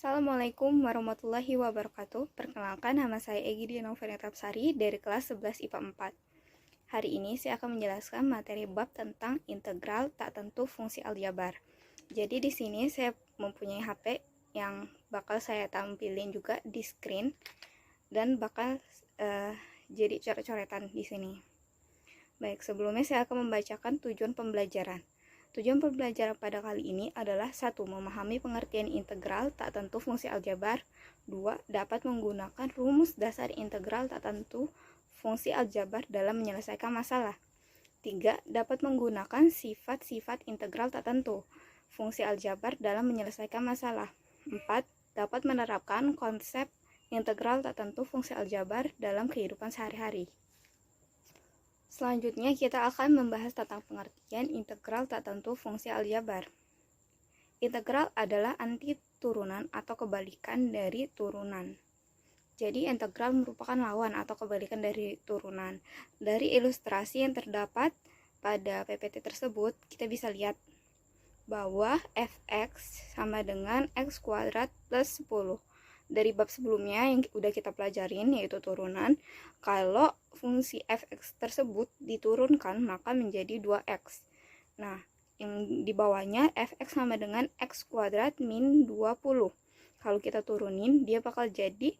Assalamualaikum warahmatullahi wabarakatuh. Perkenalkan, nama saya Egy Dianoveritapsari dari kelas 11 IPA 4. Hari ini saya akan menjelaskan materi bab tentang integral tak tentu fungsi aljabar. Jadi di sini saya mempunyai HP yang bakal saya tampilin juga di screen dan bakal jadi coret-coretan di sini. Baik, sebelumnya saya akan membacakan tujuan pembelajaran. Tujuan pembelajaran pada kali ini adalah 1. Memahami pengertian integral tak tentu fungsi aljabar. 2. Dapat menggunakan rumus dasar integral tak tentu fungsi aljabar dalam menyelesaikan masalah. 3. Dapat menggunakan sifat-sifat integral tak tentu fungsi aljabar dalam menyelesaikan masalah. 4. Dapat menerapkan konsep integral tak tentu fungsi aljabar dalam kehidupan sehari-hari. Selanjutnya kita akan membahas tentang pengertian integral tak tentu fungsi aljabar. Integral adalah anti turunan atau kebalikan dari turunan. Jadi integral merupakan lawan atau kebalikan dari turunan. Dari ilustrasi yang terdapat pada PPT tersebut, kita bisa lihat bahwa fx sama dengan x kuadrat plus 10. Dari bab sebelumnya yang udah kita pelajarin, yaitu turunan, kalau fungsi fx tersebut diturunkan maka menjadi 2x. Nah, yang di bawahnya fx sama dengan x kuadrat min 20. Kalau kita turunin, dia bakal jadi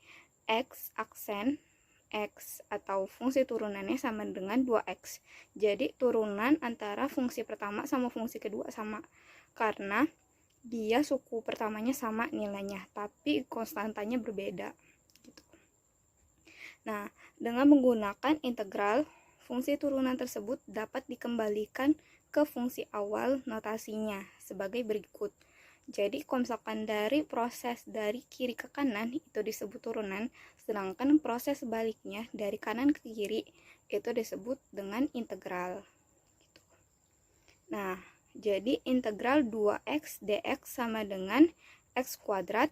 x aksen x atau fungsi turunannya sama dengan 2x. Jadi turunan antara fungsi pertama sama fungsi kedua sama, karena dia suku pertamanya sama nilainya, tapi konstantanya berbeda gitu. Nah, dengan menggunakan integral, fungsi turunan tersebut dapat dikembalikan ke fungsi awal notasinya sebagai berikut. Jadi, kalau misalkan dari proses dari kiri ke kanan itu disebut turunan, sedangkan proses sebaliknya dari kanan ke kiri itu disebut dengan integral gitu. Nah, jadi integral 2x dx sama dengan x kuadrat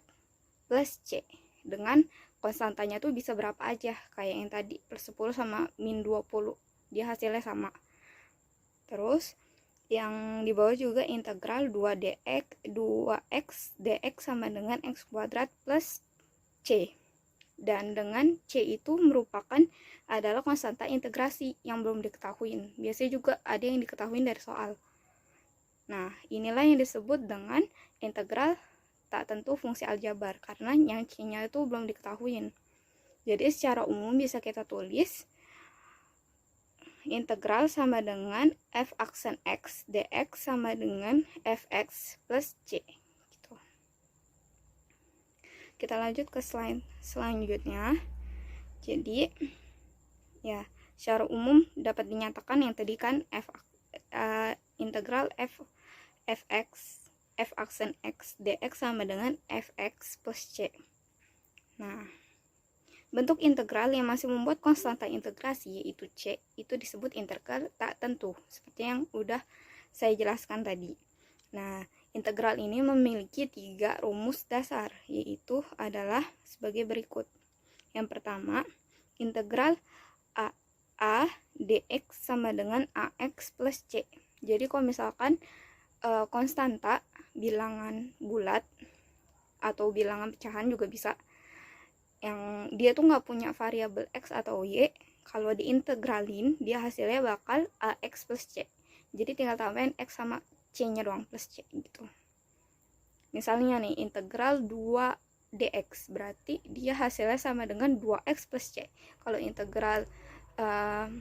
plus c. Dengan konstantanya tuh bisa berapa aja, kayak yang tadi plus 10 sama min 20. Dia hasilnya sama. Terus yang di bawah juga integral 2x dx sama dengan x kuadrat plus c. Dan dengan c itu merupakan adalah konstanta integrasi yang belum diketahui. Biasanya juga ada yang diketahui dari soal. Nah, inilah yang disebut dengan integral tak tentu fungsi aljabar, karena yang c-nya itu belum diketahui. Jadi secara umum bisa kita tulis integral sama dengan f aksen x dx sama dengan fx plus c gitu. Kita lanjut ke slide selanjutnya. Jadi ya, secara umum dapat dinyatakan yang tadi kan integral fx f aksen x dx sama dengan fx plus c. Nah, bentuk integral yang masih membuat konstanta integrasi yaitu c itu disebut integral tak tentu, seperti yang udah saya jelaskan tadi. Nah, integral ini memiliki 3 rumus dasar, yaitu adalah sebagai berikut. Yang pertama, integral a dx sama dengan ax plus c. Jadi kalau misalkan konstanta bilangan bulat atau bilangan pecahan juga bisa, yang dia tuh nggak punya variabel x atau y, kalau diintegralin dia hasilnya bakal ax plus c. Jadi tinggal tambahin x sama c nya doang plus c gitu. Misalnya nih integral 2 dx, berarti dia hasilnya sama dengan 2x plus c. Kalau integral 1/4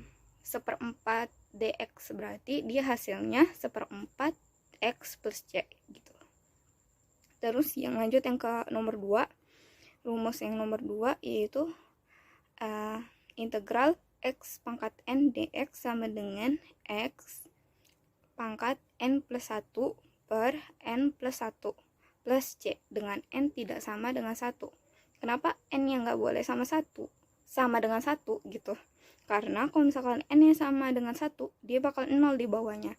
dx, berarti dia hasilnya 1/4 x plus c gitu. Terus yang lanjut yang ke nomor 2, rumus yang nomor 2 yaitu integral x pangkat n dx sama dengan x pangkat n plus 1 per n plus 1 plus c, dengan n tidak sama dengan 1. Kenapa n yang nggak boleh sama dengan 1 gitu? Karena kalau misalkan n yang sama dengan 1, dia bakal 0 di bawahnya,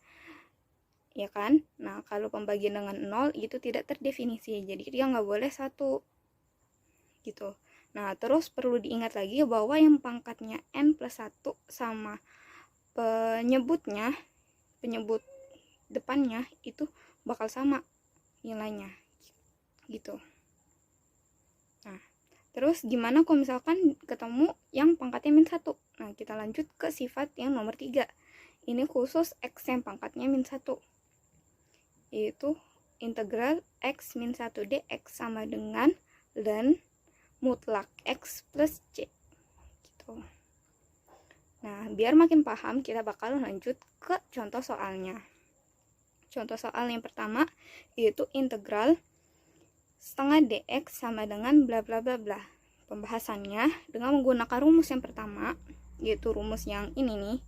ya kan? Nah, kalau pembagian dengan 0 itu tidak terdefinisi, jadi dia nggak boleh 1 gitu. Nah, terus perlu diingat lagi bahwa yang pangkatnya n plus 1 sama penyebut depannya itu bakal sama nilainya gitu. Terus gimana kalau misalkan ketemu yang pangkatnya min 1? Nah, kita lanjut ke sifat yang nomor 3. Ini khusus x yang pangkatnya min 1. Yaitu integral x min 1 dx sama dengan ln mutlak x plus c. Gitu. Nah, biar makin paham, kita bakal lanjut ke contoh soalnya. Contoh soal yang pertama yaitu integral setengah dx sama dengan bla bla bla bla. Pembahasannya dengan menggunakan rumus yang pertama, yaitu rumus yang ini nih.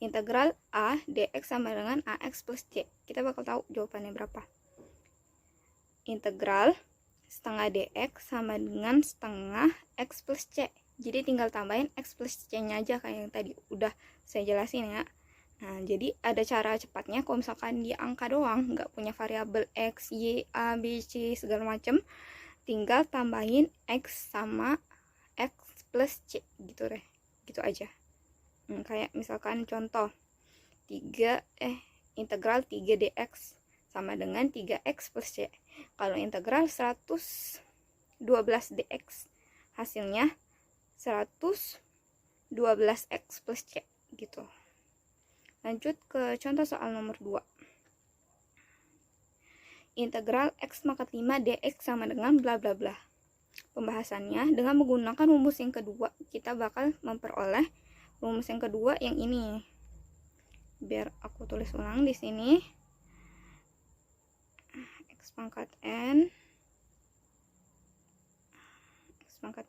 Integral a dx sama dengan ax plus c. Kita bakal tahu jawabannya berapa. Integral setengah dx sama dengan setengah x plus c. Jadi tinggal tambahin x plus c-nya aja kayak yang tadi udah saya jelasin ya. Nah, jadi ada cara cepatnya kalau misalkan dia angka doang, nggak punya variabel x, y, a, b, c, segala macem, tinggal tambahin x sama x plus c gitu deh. Gitu aja. Kayak misalkan contoh integral 3 dx sama dengan 3x plus c. Kalau integral 112 dx hasilnya 112x plus c gitu. Lanjut ke contoh soal nomor 2. Integral x pangkat 5 dx sama dengan bla bla bla. Pembahasannya dengan menggunakan rumus yang kedua, kita bakal memperoleh rumus yang kedua yang ini. Biar aku tulis ulang di sini. X pangkat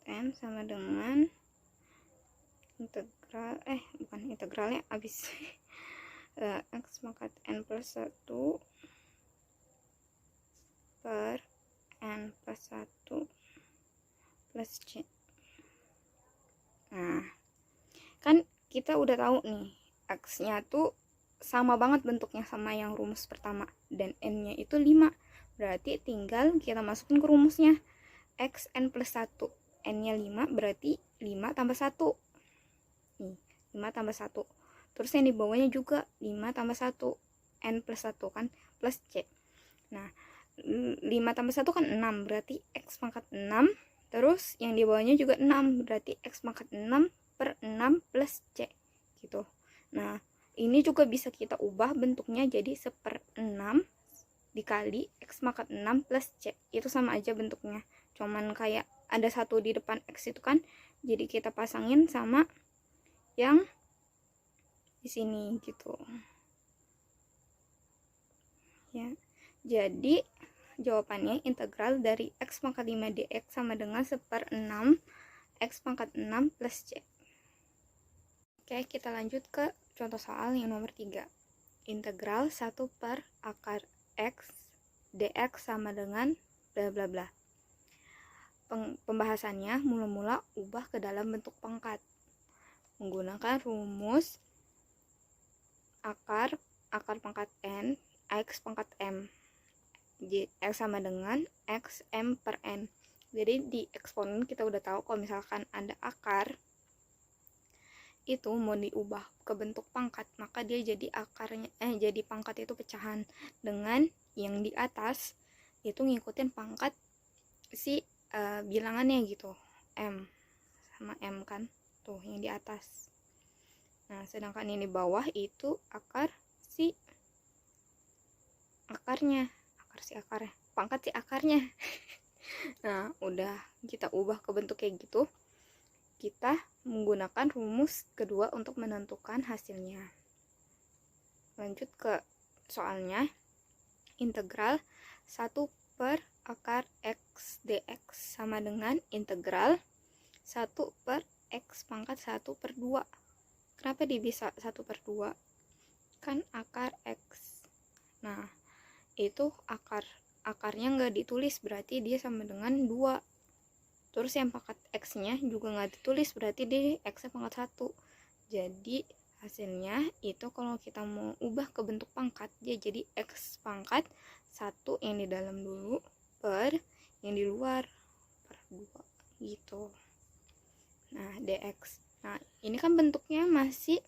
n sama dengan integral bukan integralnya habis x pangkat n plus 1 per n plus 1 plus c. Nah, kan kita udah tahu nih x nya tuh sama banget bentuknya sama yang rumus pertama, dan n nya itu 5. Berarti tinggal kita masukin ke rumusnya x n plus 1, n nya 5 berarti 5 tambah 1 nih, 5 tambah 1. Terus yang di bawahnya juga 5 tambah 1, n plus 1 kan, plus c. Nah, 5 tambah 1 kan 6, berarti x pangkat 6. Terus yang di bawahnya juga 6, berarti x pangkat 6 per 6 plus c gitu. Nah, ini juga bisa kita ubah bentuknya jadi 1/6 dikali x pangkat 6 plus c. Itu sama aja bentuknya, cuman kayak ada 1 di depan x itu kan, jadi kita pasangin sama yang di sini gitu ya. Jadi jawabannya integral dari x pangkat 5 dx sama dengan 1/6 x pangkat 6 plus c. Oke, kita lanjut ke contoh soal yang nomor 3. Integral 1 per akar x dx sama dengan bla bla bla. Pembahasannya mula-mula ubah ke dalam bentuk pangkat menggunakan rumus akar pangkat n x pangkat m, x sama dengan x m per n. Jadi di eksponen kita udah tahu kalau misalkan ada akar itu mau diubah ke bentuk pangkat, maka dia jadi jadi pangkat itu pecahan, dengan yang di atas itu ngikutin pangkat si bilangannya gitu, m sama m kan tuh yang di atas. Nah, sedangkan ini bawah itu pangkat si akarnya. Nah, udah kita ubah ke bentuk kayak gitu, kita menggunakan rumus kedua untuk menentukan hasilnya. Lanjut ke soalnya. Integral 1 per akar x dx sama dengan integral 1 per x pangkat 1 per 2. Kenapa dia bisa 1 per 2? Kan akar x. Nah, itu akarnya nggak ditulis, berarti dia sama dengan 2. Terus yang pangkat x nya juga nggak ditulis, berarti dia x pangkat 1. Jadi hasilnya itu kalau kita mau ubah ke bentuk pangkat, dia jadi x pangkat 1 yang di dalam dulu per yang di luar per 2 gitu. Nah, dx. Nah, ini kan bentuknya masih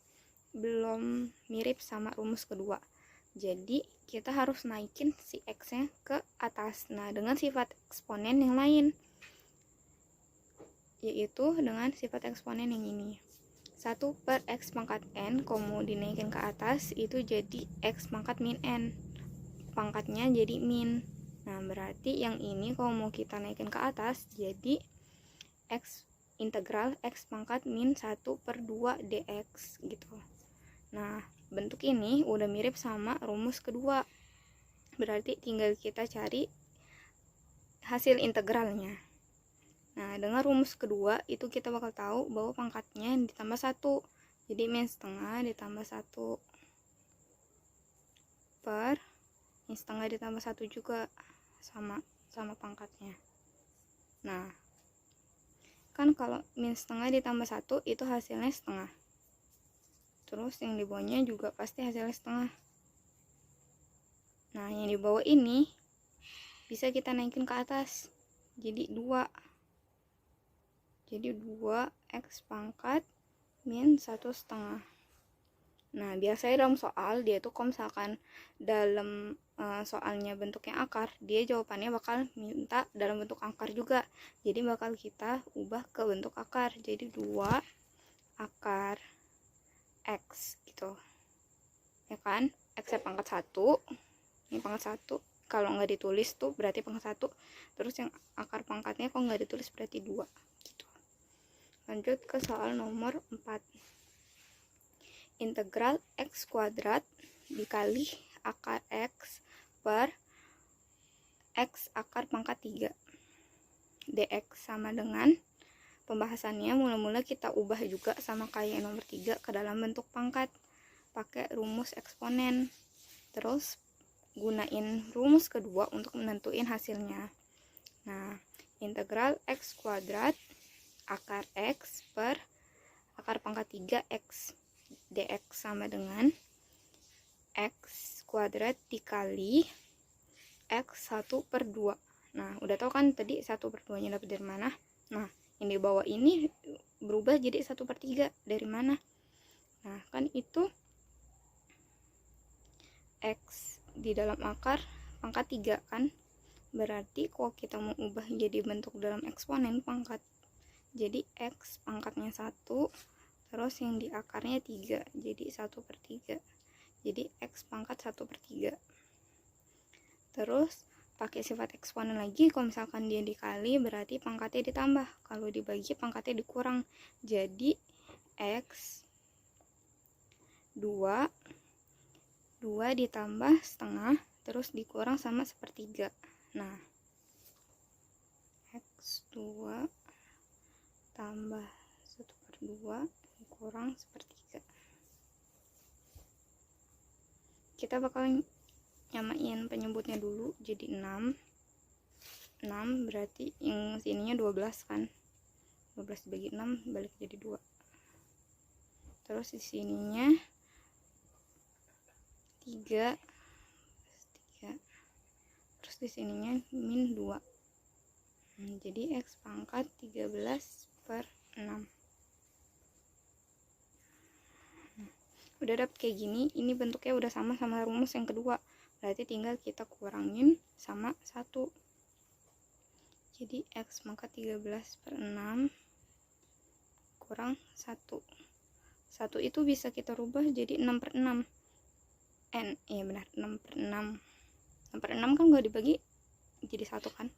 belum mirip sama rumus kedua. Jadi, kita harus naikin si x-nya ke atas. Nah, dengan sifat eksponen yang lain. yaitu dengan sifat eksponen yang ini. 1 per X pangkat N, kalau dinaikin ke atas, itu jadi X pangkat min N. Pangkatnya jadi min. Nah, berarti yang ini kalau mau kita naikin ke atas, jadi X integral X pangkat min 1 per 2 dx gitu. Nah, bentuk ini udah mirip sama rumus kedua. Berarti tinggal kita cari hasil integralnya. Nah, dengan rumus kedua itu kita bakal tahu bahwa pangkatnya ditambah 1. Jadi min setengah ditambah 1 per min setengah ditambah 1 juga sama pangkatnya. Nah, kan kalau min setengah ditambah 1 itu hasilnya setengah. Terus yang di bawahnya juga pasti hasilnya setengah. Nah, yang di bawah ini bisa kita naikin ke atas. Jadi 2. Jadi 2x pangkat min 1/2. Nah, biasanya dalam soal dia tuh kalau misalkan dalam soalnya bentuknya akar, dia jawabannya bakal minta dalam bentuk akar juga. Jadi bakal kita ubah ke bentuk akar. Jadi 2 akar x gitu. Ya kan? X pangkat 1. Ini pangkat 1. Kalau nggak ditulis tuh berarti pangkat 1. Terus yang akar pangkatnya kalau nggak ditulis berarti 2 gitu. Lanjut ke soal nomor 4. Integral x kuadrat dikali akar x per x akar pangkat 3 dx sama dengan, pembahasannya mula-mula kita ubah juga sama kayak nomor 3 ke dalam bentuk pangkat pakai rumus eksponen. Terus gunain rumus kedua untuk menentuin hasilnya. Nah, integral x kuadrat akar x per akar pangkat 3x dx sama dengan x kuadrat dikali x 1 per 2. Nah, udah tau kan tadi 1 per 2 nya dapat dari mana? Nah, yang di bawah ini berubah jadi 1 per 3 dari mana? Nah, kan itu x di dalam akar pangkat 3 kan? Berarti kalau kita mau ubah jadi bentuk dalam eksponen pangkat, jadi x pangkatnya 1, terus yang di akarnya 3, jadi 1 per 3. Jadi x pangkat 1 per 3. Terus pakai sifat eksponen lagi, kalau misalkan dia dikali berarti pangkatnya ditambah, kalau dibagi pangkatnya dikurang. Jadi x 2 ditambah setengah terus dikurang sama sepertiga. Nah, x 2 tambah 1 per 2 kurang sepertiga. Kita bakal nyamain penyebutnya dulu, jadi 6 berarti yang sininya 12 kan, 12 dibagi 6 balik jadi 2. Terus di sininya 3, terus di sininya min 2. Jadi x pangkat 13 per 6. Udah dapet kayak gini, ini bentuknya udah sama rumus yang kedua, berarti tinggal kita kurangin sama 1. Jadi x pangkat 13 per 6 kurang 1 itu bisa kita rubah jadi 6 per 6 n, iya benar, 6 per 6 kan gak dibagi jadi 1 kan.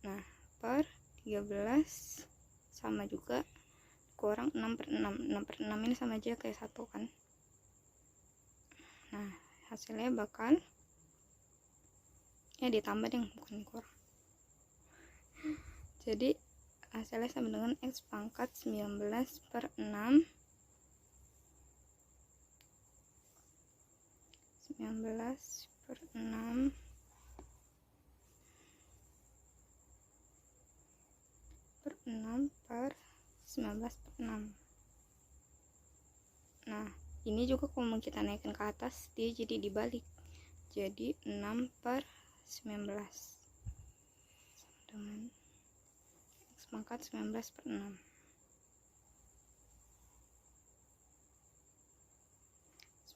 Nah, per 13 sama juga kurang 6 per 6 ini sama aja kayak 1 kan. Nah, hasilnya bakal ditambah deh, bukan kurang. Jadi hasilnya sama dengan x pangkat 19 per 6 per 6 per 6 per 19 per 6. Nah, ini juga kalau mau kita naikin ke atas, dia jadi dibalik. Jadi 6 per 19 sama dengan x pangkat 19 per 6.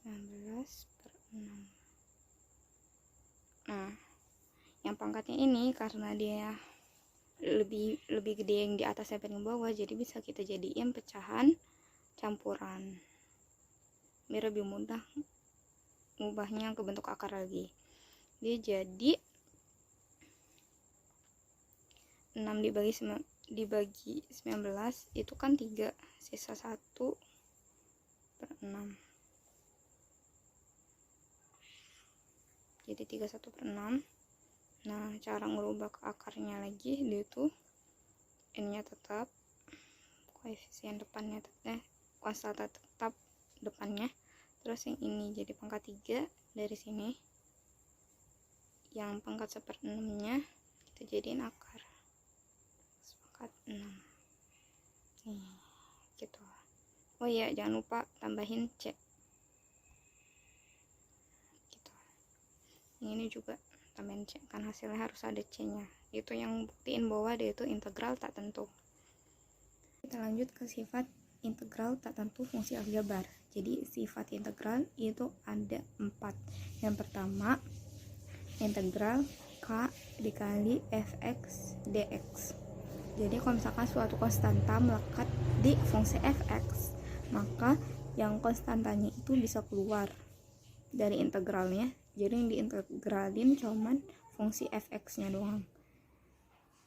19 per 6. Nah, yang pangkatnya ini karena dia lebih gede yang di atas daripada yang bawah, jadi bisa kita jadiin pecahan campuran biar lebih mudah ngubahnya ke bentuk akar lagi. Dia jadi 6 dibagi 19 itu kan 3, sisa 1/6, jadi 31/6. Nah, cara ngerubah ke akarnya lagi, dia tuh n nya tetap, koefisien depannya konstanta tetap depannya, terus yang ini jadi pangkat 3 dari sini, yang pangkat 1/6 nya kita jadiin akar pangkat 6 nih, gitu. Oh iya, jangan lupa tambahin C gitu. Yang ini juga tambahin C, kan hasilnya harus ada C nya, itu yang buktiin bahwa dia itu integral tak tentu. Kita lanjut ke sifat integral tak tentu fungsi aljabar. Jadi sifat integral itu ada 4. Yang pertama, integral K dikali fx dx. Jadi kalau misalkan suatu konstanta melekat di fungsi fx, maka yang konstantanya itu bisa keluar dari integralnya. Jadi yang diintegralin cuman fungsi fx nya doang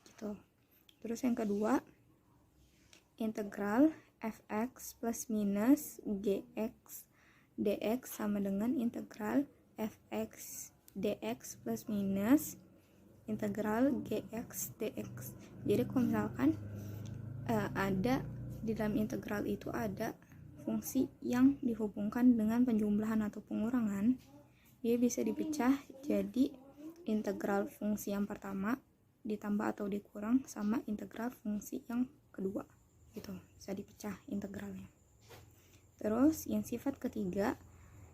gitu. Terus yang kedua, integral fx plus minus gx dx sama dengan integral fx dx plus minus integral gx dx. Jadi kalau misalkan ada di dalam integral itu ada fungsi yang dihubungkan dengan penjumlahan atau pengurangan, dia bisa dipecah jadi integral fungsi yang pertama ditambah atau dikurang sama integral fungsi yang kedua gitu, bisa dipecah integralnya. Terus yang sifat ketiga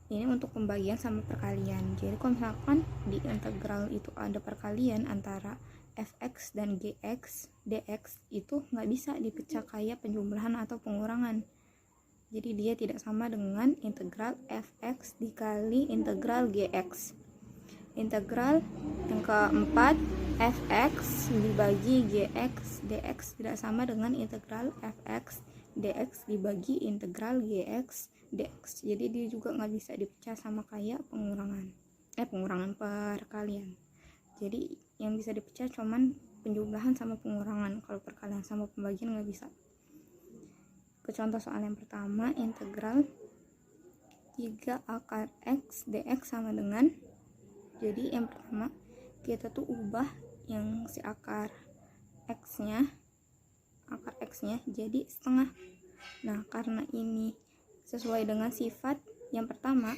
ini untuk pembagian sama perkalian. Jadi kalau misalkan di integral itu ada perkalian antara fx dan gx dx, itu nggak bisa dipecah kayak penjumlahan atau pengurangan. Jadi dia tidak sama dengan integral fx dikali integral gx. Integral yang keempat, fx dibagi gx dx tidak sama dengan integral fx dx dibagi integral gx dx. Jadi dia juga nggak bisa dipecah sama kayak pengurangan perkalian. Jadi yang bisa dipecah cuman penjumlahan sama pengurangan, kalau perkalian sama pembagian nggak bisa. Ke contoh soal yang pertama, integral 3 akar x dx sama dengan, jadi yang pertama kita tuh ubah yang si akar x nya jadi setengah. Nah, karena ini sesuai dengan sifat yang pertama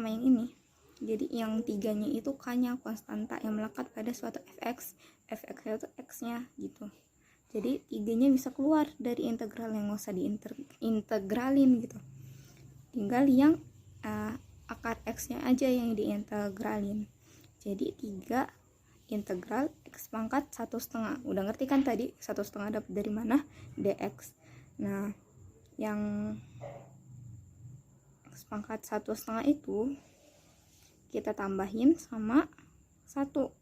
yang ini, jadi yang tiganya itu k-nya, konstanta yang melekat pada suatu fx itu x-nya gitu. Jadi tiganya bisa keluar dari integral, yang nggak usah diintegralin gitu, tinggal yang akar x-nya aja yang diintegralin. Jadi 3 integral x pangkat 1/2. Udah ngerti kan tadi 1/2 dapat dari mana? Dx. Nah, yang x pangkat 1/2 itu kita tambahin sama 1/1.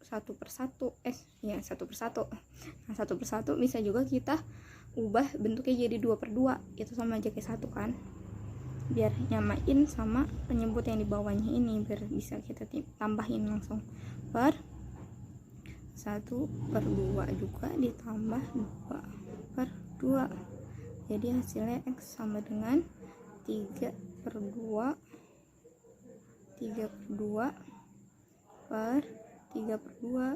Nah, 1/1 bisa juga kita ubah bentuknya jadi 2/2. Itu sama aja kayak 1 kan, biar nyamain sama penyebut yang di bawahnya ini, biar bisa kita tambahin langsung per 1/2 juga ditambah 2/2. Jadi hasilnya x sama dengan 3/2 per 3/2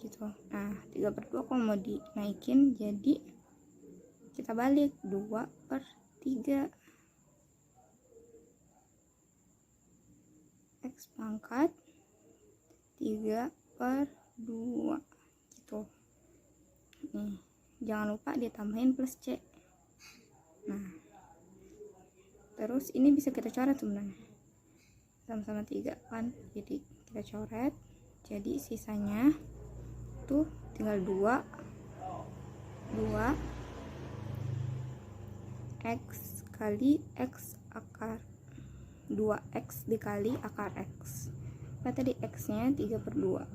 gitu. Nah, 3/2 kalau mau dinaikin jadi kita balik 2/3 x pangkat 3/2 gitu. Nih, jangan lupa ditambahin plus c. Nah, terus ini bisa kita coret sebenarnya, sama-sama 3 kan, jadi kita coret, jadi sisanya tuh tinggal 2 x kali x akar 2x dikali akar x. Apa tadi x nya 3/2,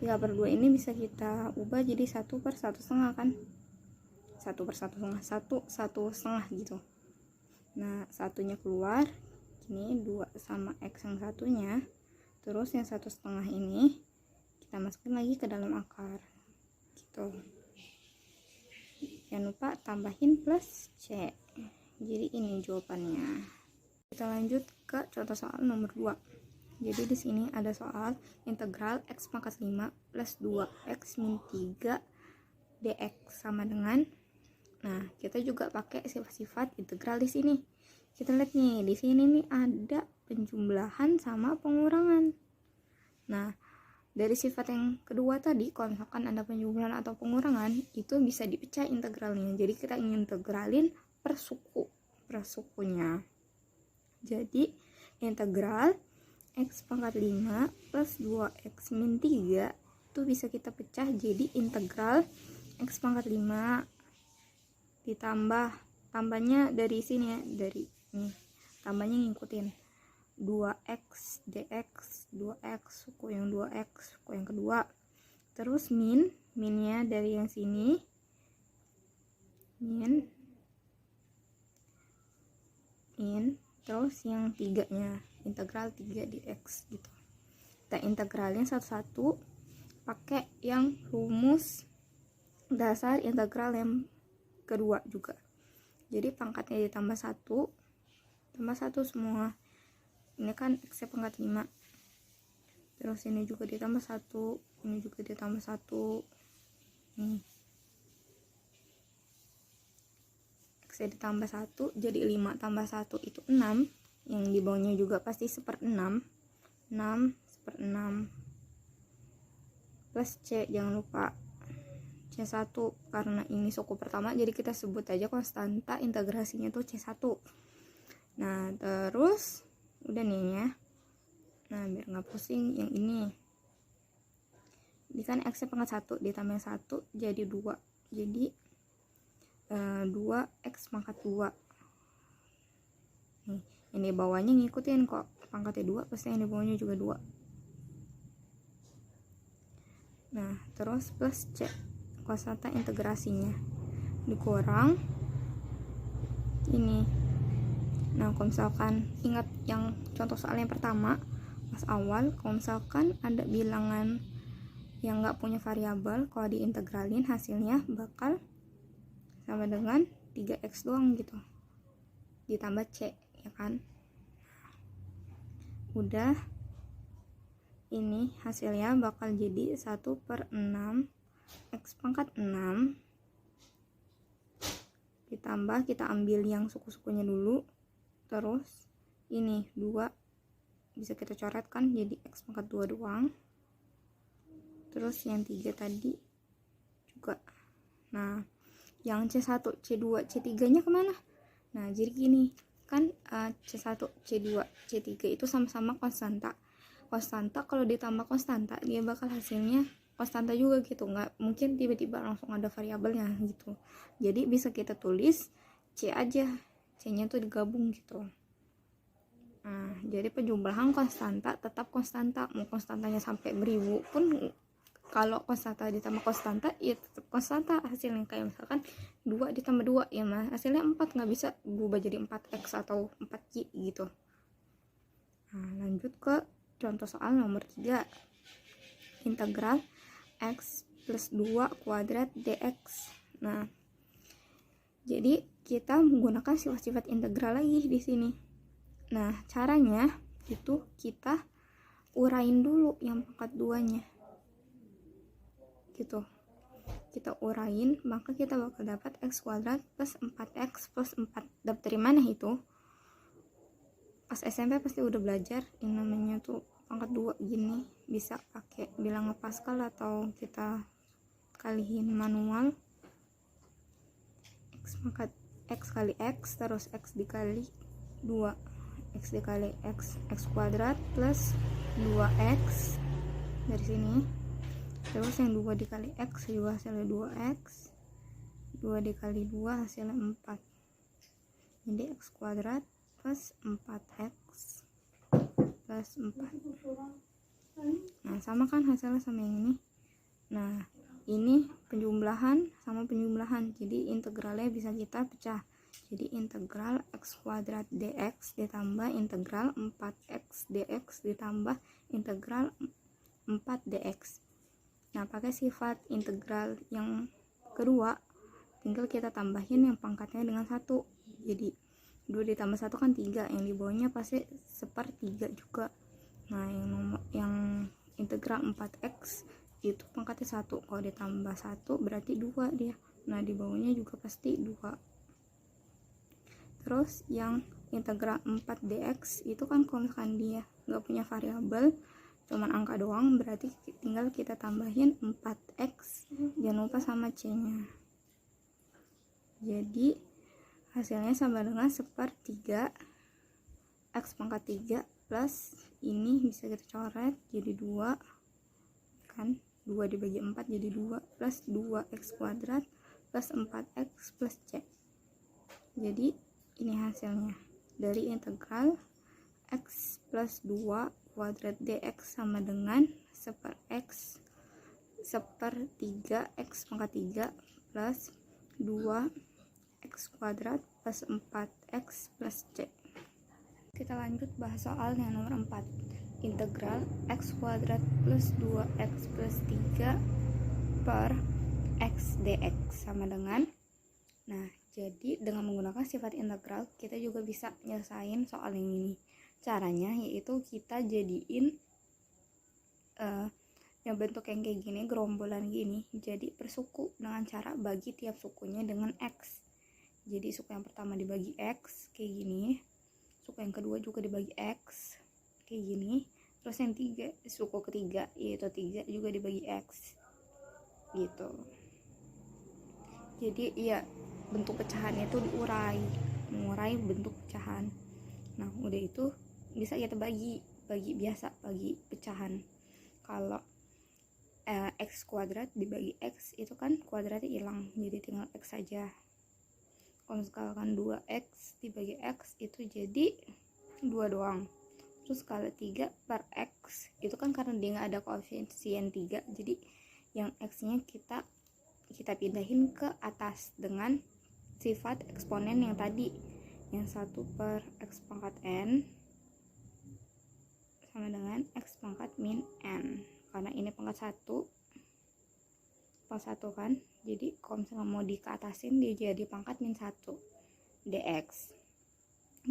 3/2 ini bisa kita ubah jadi 1/1,5 kan, 1/1,5, 1/1,5 gitu. Nah, satunya keluar, ini 2 sama X yang satunya, terus yang 1,5 ini kita masukin lagi ke dalam akar gitu. Jangan lupa tambahin plus C. Jadi ini jawabannya. Kita lanjut ke contoh soal nomor 2. Jadi di sini ada soal integral x pangkat 5 plus 2x min 3 dx sama dengan, nah kita juga pakai sifat-sifat integral di sini. Kita lihat nih, di sini nih ada penjumlahan sama pengurangan. Nah, dari sifat yang kedua tadi, kalau misalkan ada penjumlahan atau pengurangan, itu bisa dipecah integralnya. Jadi kita ingin integralin per sukunya. Jadi integral x pangkat 5 plus 2x min 3 itu bisa kita pecah jadi integral x pangkat 5 tambahnya dari sini ya, dari nih tambahnya ngikutin 2x dx, 2x suku yang 2x suku yang kedua, terus minnya dari yang sini min terus yang 3-nya integral 3 dx gitu. Kita integralin satu-satu pakai yang rumus dasar integral yang kedua juga. Jadi pangkatnya ditambah 1 tambah 1 semua. Ini kan x pangkat 5. Terus ini juga ditambah 1, ini juga ditambah 1. Nih. X ditambah 1 jadi 5 tambah 1 itu 6. Yang di bawahnya juga pasti 1/6 plus C, jangan lupa C1 karena ini suku pertama jadi kita sebut aja konstanta integrasinya tuh C1. Nah terus udah nih ya, nah biar nggak pusing yang ini kan X pangkat 1 ditambah 1 jadi 2, jadi 2x pangkat 2. Nih, yang di bawahnya ngikutin kok, pangkatnya 2 pasti yang di bawahnya juga 2. Nah terus plus C konstanta integrasinya dikurang ini. Nah kalau misalkan ingat yang contoh soal yang pertama pas awal, kalau misalkan ada bilangan yang nggak punya variabel, kalau diintegralin hasilnya bakal sama dengan 3x doang gitu ditambah C ya kan. Udah, ini hasilnya bakal jadi 1/6 x pangkat 6 ditambah, kita ambil yang suku-sukunya dulu, terus ini 2 bisa kita coret kan jadi x pangkat 2 doang, terus yang 3 tadi juga. Nah yang C1, C2, C3 nya kemana? Nah jadi gini kan, C1, C2, C3 itu sama-sama konstanta. Kalau ditambah konstanta dia bakal hasilnya konstanta juga gitu, nggak mungkin tiba-tiba langsung ada variabelnya gitu. Jadi bisa kita tulis C aja, C nya tuh digabung gitu. Nah jadi penjumlahan konstanta tetap konstanta, mau konstantanya sampai 1000 pun kalau konstanta ditambah konstanta ya tetap konstanta hasilnya. Kayak misalkan 2 ditambah 2 ya mah hasilnya 4, nggak bisa berubah jadi 4x atau 4y gitu. Nah lanjut ke contoh soal nomor 3, integral x plus 2 kuadrat dx. Nah jadi kita menggunakan sifat-sifat integral lagi di sini. Nah caranya itu kita urain dulu yang pangkat 2-nya gitu, kita urain, maka kita bakal dapat x kuadrat plus 4x plus 4. Dapat dari mana itu? Pas SMP pasti udah belajar yang namanya tuh pangkat 2 gini, bisa pakai bilangan Pascal atau kita kalihin manual. X kali x terus x dikali 2, x dikali x kuadrat plus 2x dari sini, terus yang 2 dikali x juga hasilnya 2x, 2 dikali 2 hasilnya 4, jadi x kuadrat plus 4x plus 4. Nah sama kan hasilnya sama yang ini, Nah, ini penjumlahan sama penjumlahan, jadi integralnya bisa kita pecah. Jadi integral x kuadrat dx ditambah integral 4x dx ditambah integral 4 dx. Nah, pakai sifat integral yang kedua, tinggal kita tambahin yang pangkatnya dengan 1. Jadi 2 ditambah 1 kan 3, yang di bawahnya pasti sepertiga juga. Nah, yang integral 4x itu pangkatnya 1, kalau ditambah 1 berarti 2 dia. Nah, di bawahnya juga pasti 2. Terus yang integral 4 dx itu kan kalau misalkan dia nggak punya variabel, cuman angka doang, berarti tinggal kita tambahin 4x, jangan lupa sama c nya. Jadi hasilnya sama dengan sepertiga x pangkat 3 plus ini bisa kita coret jadi 2 kan, 2 dibagi 4 jadi 2 plus 2x kuadrat plus 4x plus c. Jadi ini hasilnya dari integral x plus 2 kuadrat dx sama dengan x sepertiga x pangkat 3 plus 2x kuadrat plus 4x plus c. Kita lanjut bahas soal yang nomor 4. Integral x kuadrat plus 2x plus 3 per x dx sama dengan, nah, jadi dengan menggunakan sifat integral kita juga bisa nyelesain soal yang ini. Caranya yaitu kita jadiin yang bentuk yang kayak gini, gerombolan gini, jadi persuku dengan cara bagi tiap sukunya dengan x. Jadi suku yang pertama dibagi x kayak gini, suku yang kedua juga dibagi x kayak gini, terus yang suku ketiga yaitu 3 juga dibagi x gitu. Jadi iya, bentuk pecahannya itu mengurai bentuk pecahan. Nah, udah itu bisa kita bagi biasa, bagi pecahan. Kalau x kuadrat dibagi x itu kan kuadratnya hilang, jadi tinggal x saja. Kalau misalkan 2x dibagi x itu jadi 2 doang. Terus kalau 3 per x itu kan karena dia nggak ada koefisien 3, jadi yang x nya kita pindahin ke atas dengan sifat eksponen yang tadi, yang 1 per x pangkat n sama dengan x pangkat min n, karena ini pangkat 1 kan, jadi kalau misalnya mau dikeatasin dia jadi pangkat min 1 dx.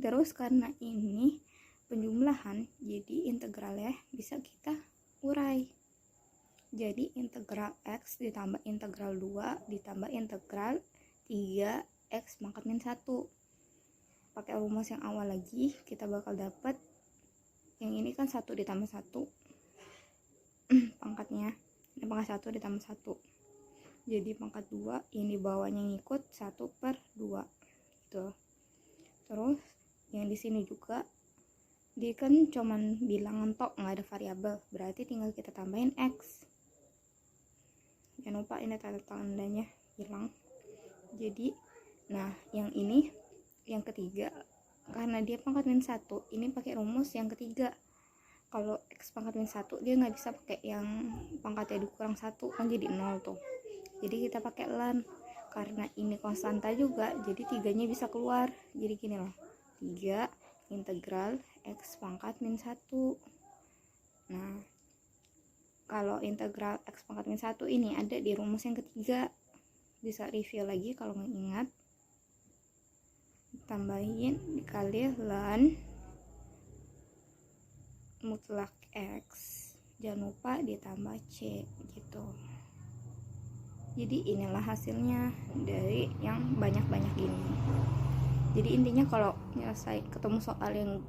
Terus karena ini penjumlahan, jadi integralnya bisa kita urai. Jadi integral x ditambah integral 2 ditambah integral 3x pangkat min 1. Pakai rumus yang awal lagi, kita bakal dapat yang ini kan 1 ditambah 1 pangkatnya, ini pangkat 1 ditambah 1 jadi pangkat 2, ini bawahnya ngikut 1 per 2 gitu. Terus yang di sini juga dia kan cuman bilangan tok, nggak ada variabel, berarti tinggal kita tambahin x. Jangan lupa ini tanda-tandanya hilang. Jadi nah, yang ini yang ketiga, karena dia pangkat min 1, ini pakai rumus yang ketiga. Kalau x pangkat min 1 dia nggak bisa pakai yang pangkatnya dikurang 1, kan jadi 0 tuh. Jadi kita pakai ln, karena ini konstanta juga, jadi 3-nya bisa keluar. Jadi gini loh, 3 integral x pangkat min 1. Nah, kalau integral x pangkat min 1 ini ada di rumus yang ketiga, bisa review lagi kalau nggak ingat. Tambahin dikali ln mutlak x, jangan lupa ditambah c gitu. Jadi inilah hasilnya dari yang banyak-banyak ini. Jadi intinya kalau nyelesai ketemu soal yang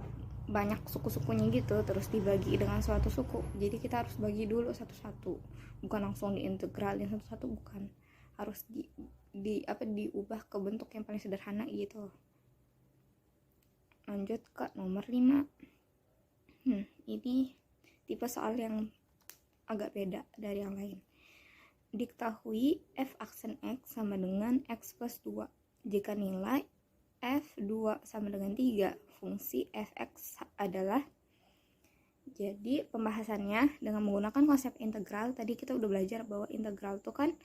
banyak suku-sukunya gitu, terus dibagi dengan suatu suku, jadi kita harus bagi dulu satu-satu, bukan langsung diintegralin satu-satu, bukan, harus diubah ke bentuk yang paling sederhana gitu. Lanjut ke nomor 5. Ini tipe soal yang agak beda dari yang lain. Diketahui f aksen x sama dengan x plus 2 jika nilai f2 sama dengan 3, fungsi fx adalah, Jadi pembahasannya dengan menggunakan konsep integral, tadi kita udah belajar bahwa integral itu kan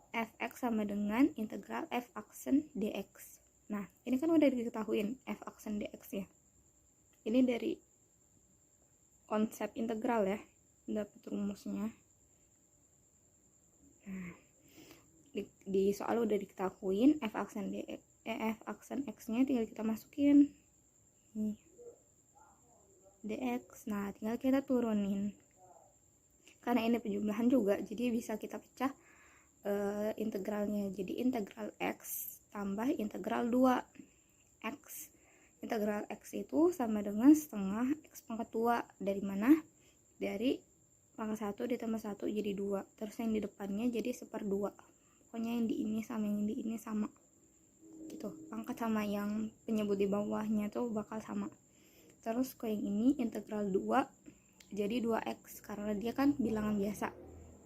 fx sama dengan integral f aksen dx. Nah, ini kan udah diketahuin f aksen dx ya. Ini dari konsep integral ya, dapat rumusnya. Nah, di soal udah diketahuin f aksen dx, f aksen x-nya tinggal kita masukin nih dx. Nah, tinggal kita turunin. Karena ini penjumlahan juga, jadi bisa kita pecah integralnya. Jadi integral x tambah integral 2x. Integral x itu sama dengan setengah x pangkat 2. Dari mana? Dari pangkat 1 ditambah 1 jadi 2. Terus yang di depannya jadi 1/2. Pokoknya yang di ini sama yang di ini sama. Gitu. Pangkat sama yang penyebut di bawahnya tuh bakal sama. Terus ke yang ini integral 2 jadi 2x karena dia kan bilangan biasa,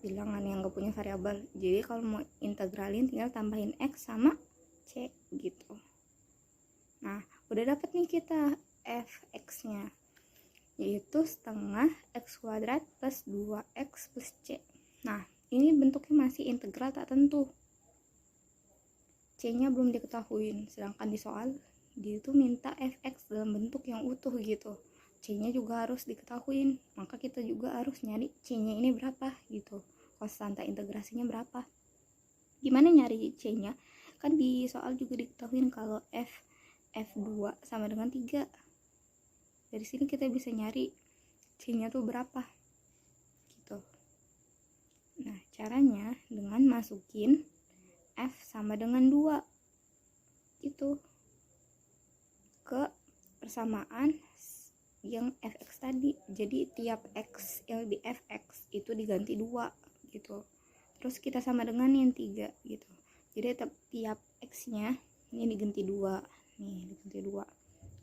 bilangan yang gak punya variabel. Jadi kalau mau integralin tinggal tambahin x sama c gitu. Nah, udah dapet nih kita fx nya, yaitu setengah x kuadrat plus 2x plus c. Nah, ini bentuknya masih integral tak tentu, c nya belum diketahui. Sedangkan di soal dia itu minta fx dalam bentuk yang utuh gitu, c nya juga harus diketahui. Maka kita juga harus nyari c nya ini berapa gitu, konstanta integrasinya berapa. Gimana nyari c nya? Kan di soal juga diketahui kalau f2 sama dengan 3. Dari sini kita bisa nyari c nya tuh berapa gitu. Nah, caranya dengan masukin f sama dengan 2 itu ke persamaan yang fx tadi. Jadi tiap x yang di fx itu diganti 2 gitu. Terus kita sama dengan yang 3 gitu. Jadi tiap x nya ini diganti 2 nih, diganti 2.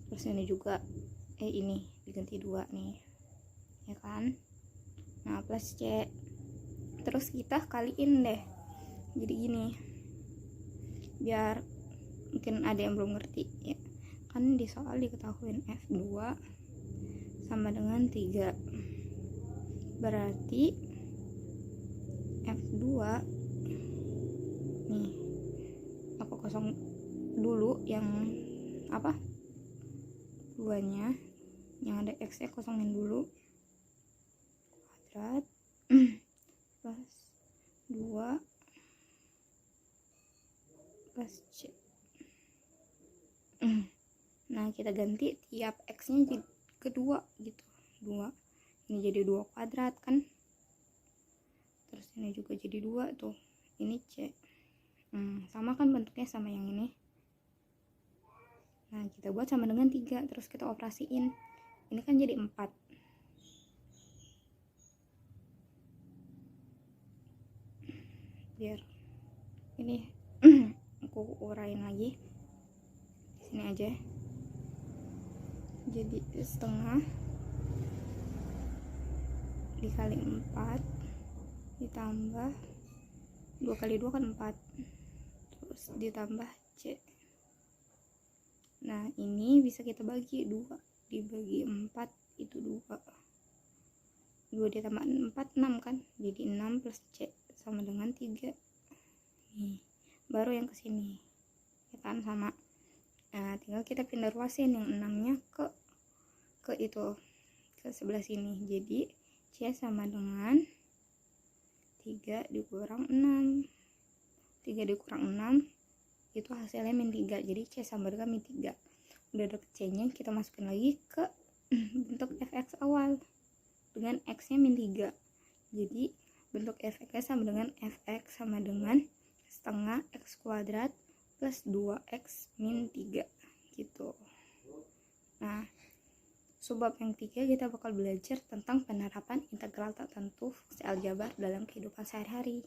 Terus ini juga ini diganti 2 nih, ya kan. Nah, plus c. Terus kita kaliin deh jadi gini, biar mungkin ada yang belum ngerti ya. Kan di soal diketahuin f2 sama dengan 3, berarti f2 nih aku kosong dulu, yang apa 2 nya yang ada x nya kosongin dulu, kuadrat plus 2 plus c. Nah, kita ganti tiap x nya jadi kedua gitu, 2 ini jadi 2 kuadrat kan, terus ini juga jadi 2 tuh, ini c. Sama kan bentuknya sama yang ini. Nah, kita buat sama dengan 3, terus kita operasiin, ini kan jadi 4. Biar ini aku urain lagi di sini aja. Jadi setengah dikali 4 ditambah 2 kali 2 kan 4, terus ditambah c. Nah, ini bisa kita bagi 2, dibagi 4 itu 2 ditambah 4 6 kan, jadi 6 plus c sama dengan 3 nih. Baru yang kesini ya kan sama. Nah, tinggal kita pindah ruasin yang 6 nya ke itu, ke sebelah sini. Jadi c sama dengan 3 dikurang 6. 3 dikurang 6 itu hasilnya min 3. Jadi c sama dengan min 3. Udah dapet c nya, kita masukin lagi ke bentuk fx awal dengan x nya min 3. Jadi bentuk fx sama dengan fx sama dengan setengah x kuadrat plus 2x min 3 gitu. Nah, subbab yang 3 kita bakal belajar tentang penerapan integral tak tentu fungsi aljabar dalam kehidupan sehari-hari.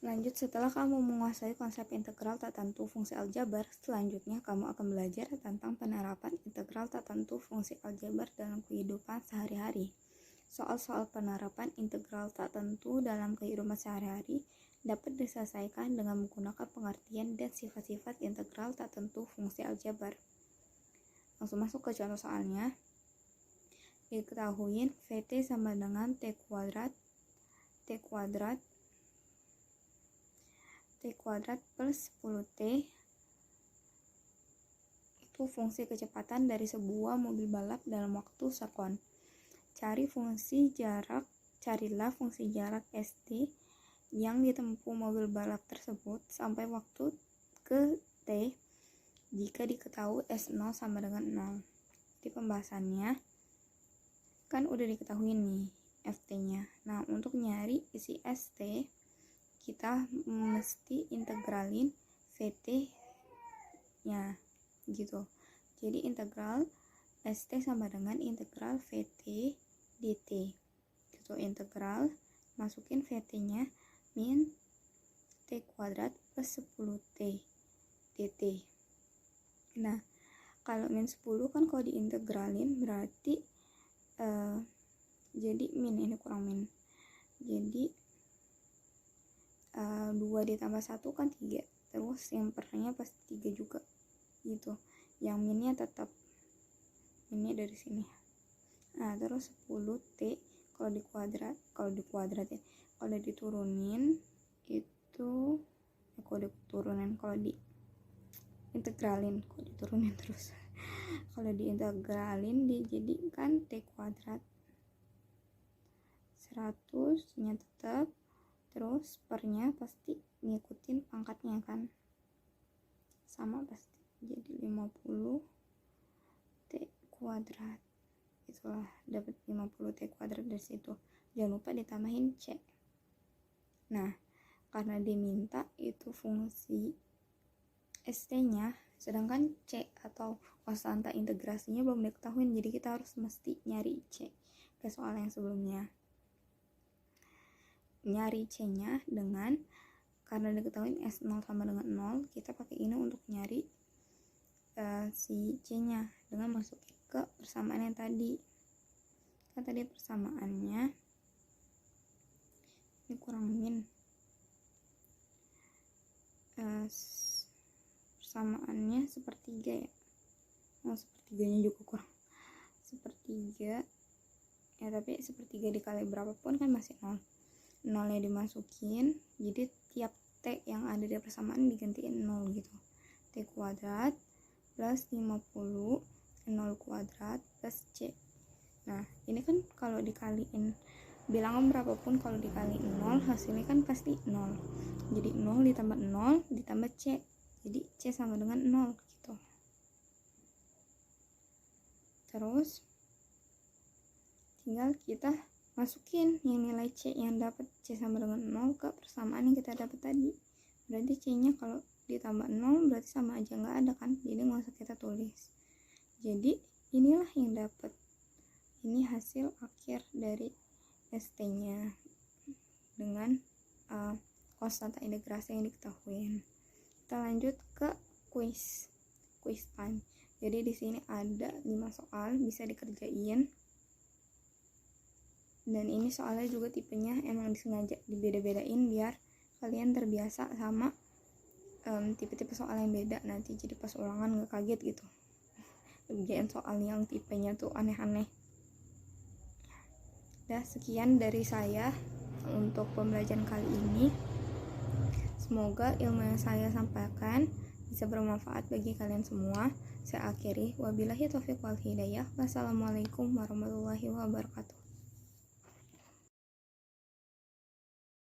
Lanjut, setelah kamu menguasai konsep integral tak tentu fungsi aljabar, selanjutnya kamu akan belajar tentang penerapan integral tak tentu fungsi aljabar dalam kehidupan sehari-hari. Soal-soal penerapan integral tak tentu dalam kehidupan sehari-hari dapat diselesaikan dengan menggunakan pengertian dan sifat-sifat integral tak tentu fungsi aljabar. Langsung masuk ke contoh soalnya. diketahui VT sama dengan T kuadrat plus 10T itu fungsi kecepatan dari sebuah mobil balap dalam waktu sekon. Carilah fungsi jarak ST yang ditempuh mobil balap tersebut sampai waktu ke T jika diketahui S0 sama dengan 0. Di pembahasannya kan udah diketahui nih FT-nya. Nah, untuk nyari isi ST kita mesti integralin VT-nya gitu. Jadi integral ST sama dengan integral VT dt. Gitu, integral masukin VT-nya min T kuadrat plus 10T dt. Nah, kalau min 10 kan kalau diintegralin berarti jadi min, ini kurang min. Jadi 2 ditambah 1 kan 3. Terus yang pernya pasti 3 juga. Gitu. Yang minnya tetap minnya dari sini. Nah, terus 10T kalau diturunin itu kalau diturunin terus. Kalau diintegralin dijadikan T kuadrat 100 nya tetap, terus pernya pasti ngikutin pangkatnya kan sama, pasti jadi 50 T kuadrat. Itulah dapat 50 T kuadrat dari situ. Jangan lupa ditambahin C. Nah, karena diminta itu fungsi ST-nya, sedangkan C atau konstanta integrasinya belum diketahui, jadi kita harus mesti nyari C. Ke soal yang sebelumnya, nyari C-nya dengan, karena diketahui S0 sama dengan 0, kita pakai ini untuk nyari si C-nya dengan masuk ke persamaan yang tadi. Kan tadi persamaannya ini kurang min, persamaannya sepertiga ya. Sepertiganya juga kurang, sepertiga ya, tapi sepertiga dikali berapapun kan masih 0. 0-nya dimasukin, jadi tiap T yang ada di persamaan digantiin 0 gitu. T kuadrat plus 50 0 kuadrat plus C. Nah, ini kan kalau dikaliin bilangan berapapun, kalau dikali 0 hasilnya kan pasti 0. Jadi 0 ditambah 0 ditambah C, jadi C sama dengan 0 gitu. Terus tinggal kita masukin yang nilai C yang dapat C sama dengan 0 ke persamaan yang kita dapat tadi. Berarti C-nya kalau ditambah 0 berarti sama aja nggak ada kan, jadi nggak usah kita tulis. Jadi inilah yang dapat, ini hasil akhir dari ST-nya dengan konstanta integrasi yang diketahui. Kita lanjut ke quiz time. Jadi di sini ada 5 soal bisa dikerjain. Dan ini soalnya juga tipenya emang disengaja dibeda-bedain biar kalian terbiasa sama tipe-tipe soal yang beda nanti, jadi pas ulangan gak kaget gitu kerjain soal yang tipenya tuh aneh-aneh. Sekian dari saya untuk pembelajaran kali ini. Semoga ilmu yang saya sampaikan bisa bermanfaat bagi kalian semua. Saya akhiri, wabillahi taufiq wal hidayah. Wassalamualaikum warahmatullahi wabarakatuh.